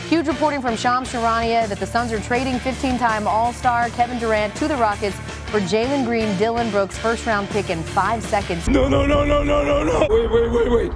Huge reporting from Shams Charania that the Suns are trading 15-time All-Star Kevin Durant to the Rockets for Jalen Green, Dylan Brooks' first-round pick in 5 seconds. No. Wait.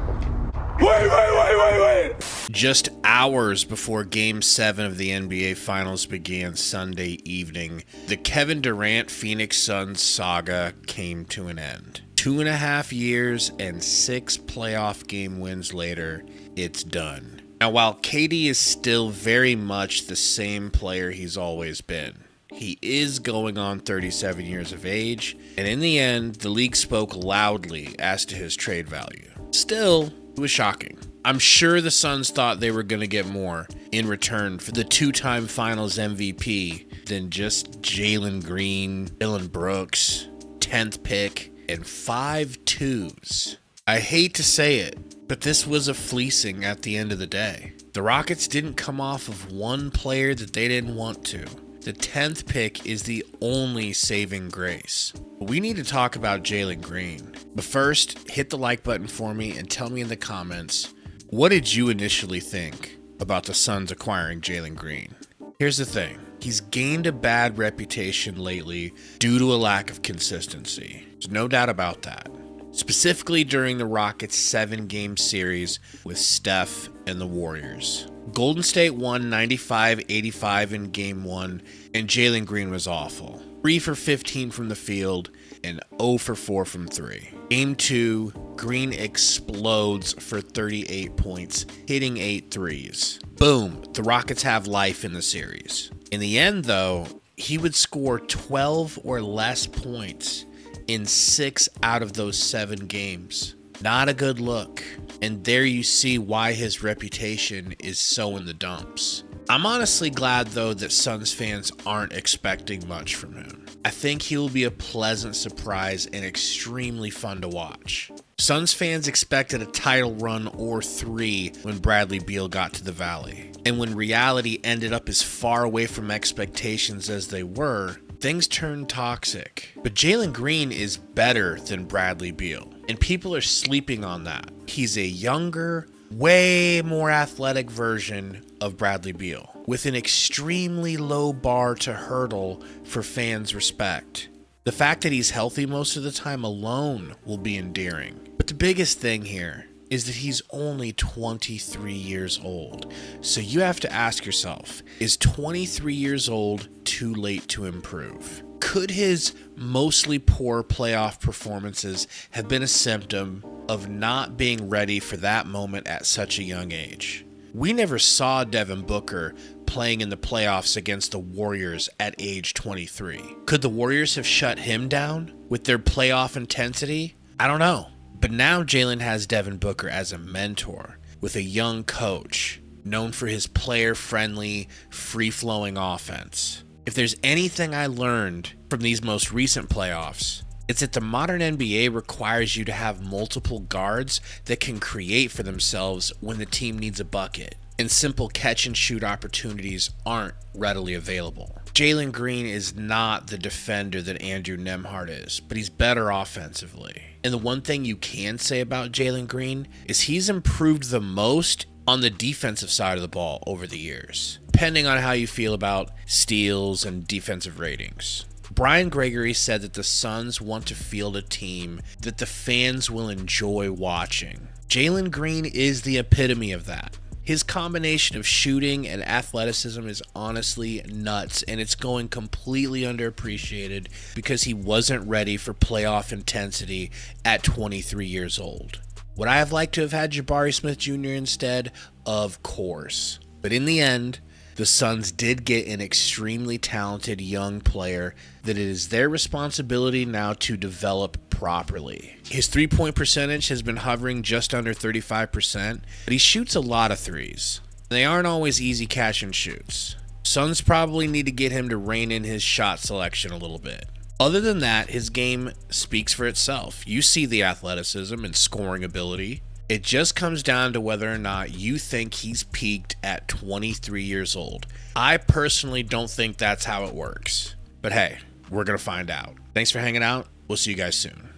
Just hours before Game 7 of the NBA Finals began Sunday evening, the Kevin Durant Phoenix Suns saga came to an end. 2.5 years and 6 playoff game wins later, it's done. Now, while KD is still very much the same player he's always been, he is going on 37 years of age, and in the end, the league spoke loudly as to his trade value. Still, it was shocking. I'm sure the Suns thought they were going to get more in return for the 2-time Finals MVP than just Jalen Green, Dylan Brooks, 10th pick, and 5 twos. I hate to say it, but this was a fleecing at the end of the day. The Rockets didn't come off of one player that they didn't want to. The 10th pick is the only saving grace. We need to talk about Jalen Green. But first, hit the like button for me and tell me in the comments, what did you initially think about the Suns acquiring Jalen Green? Here's the thing. He's gained a bad reputation lately due to a lack of consistency. There's no doubt about that. Specifically during the Rockets' 7-game series with Steph and the Warriors. Golden State won 95-85 in Game 1, and Jalen Green was awful. 3 for 15 from the field and 0 for 4 from 3. Game 2, Green explodes for 38 points, hitting 8 threes. Boom, the Rockets have life in the series. In the end, though, he would score 12 or less points in 6 out of those 7 games. Not a good look. And there you see why his reputation is so in the dumps. I'm honestly glad, though, that Suns fans aren't expecting much from him. I think he will be a pleasant surprise and extremely fun to watch. Suns fans expected a title run or 3 when Bradley Beal got to the Valley. And when reality ended up as far away from expectations as they were, things turned toxic. But Jalen Green is better than Bradley Beal, and people are sleeping on that. He's a younger, way more athletic version of Bradley Beal, with an extremely low bar to hurdle for fans' respect. The fact that he's healthy most of the time alone will be endearing. But the biggest thing here is that he's only 23 years old. So you have to ask yourself, is 23 years old too late to improve? Could his mostly poor playoff performances have been a symptom of not being ready for that moment at such a young age? We never saw Devin Booker playing in the playoffs against the Warriors at age 23. Could the Warriors have shut him down with their playoff intensity? I don't know. But now Jalen has Devin Booker as a mentor with a young coach known for his player-friendly, free-flowing offense. If there's anything I learned from these most recent playoffs, it's that the modern NBA requires you to have multiple guards that can create for themselves when the team needs a bucket, and simple catch-and-shoot opportunities aren't readily available. Jalen Green is not the defender that Andrew Nembhard is, but he's better offensively. And the one thing you can say about Jalen Green is he's improved the most on the defensive side of the ball over the years, depending on how you feel about steals and defensive ratings. Brian Gregory said that the Suns want to field a team that the fans will enjoy watching. Jalen Green is the epitome of that. His combination of shooting and athleticism is honestly nuts, and it's going completely underappreciated because he wasn't ready for playoff intensity at 23 years old. Would I have liked to have had Jabari Smith Jr. instead? Of course. But in the end, the Suns did get an extremely talented young player that it is their responsibility now to develop properly. His three-point percentage has been hovering just under 35%, but he shoots a lot of threes. They aren't always easy catch and shoots. Suns probably need to get him to rein in his shot selection a little bit. Other than that, his game speaks for itself. You see the athleticism and scoring ability. It just comes down to whether or not you think he's peaked at 23 years old. I personally don't think that's how it works. But hey, we're going to find out. Thanks for hanging out. We'll see you guys soon.